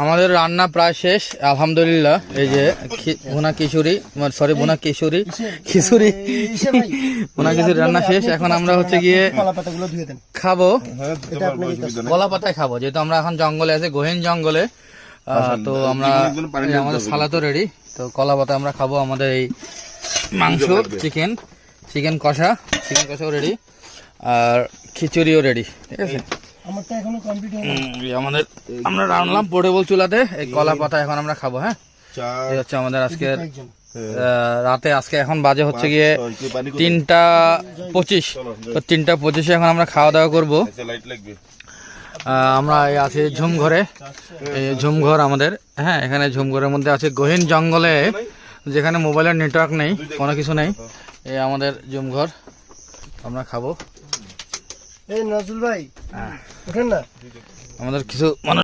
আমাদের রান্না প্রায় শেষ আলহামদুলিল্লাহ। এই যে ভুনা খিচুড়ি, সরি ভুনা খিচুড়ি ভুনা খিচুড়ি রান্না শেষ। এখন আমরা হচ্ছে গিয়ে খাবো, কলা পাতায় খাবো, যেহেতু আমরা এখন জঙ্গলে আছি, গহীন জঙ্গলে। তো আমরা আমাদের সালাদও রেডি, তো কলা পাতায় আমরা খাবো। আমাদের এই মাংস, চিকেন কষাও রেডি, আর খিচুড়িও রেডি, ঠিক আছে। আমাদের আমরা রান্নালাম পোর্টেবল চুলাতে, এই কলা পাতা এখন আমরা খাবো। হ্যাঁ, এই হচ্ছে আমাদের আজকের রাতে। আজকে এখন বাজে হচ্ছে গিয়ে 3:25, তো 3:25 এখন আমরা খাওয়া দাওয়া করবো। আমরা আছি ঝুমঘরে, এই ঝুমঘর আমাদের। হ্যাঁ, এখানে ঝুমঘরের মধ্যে আছে গহীন জঙ্গলে, যেখানে মোবাইলের নেটওয়ার্ক নেই, কোনো কিছু নেই। এই আমাদের ঝুমঘর, আমরা খাবো। এই নজরুল ভাই, ওঠেন না, আমাদের কিছু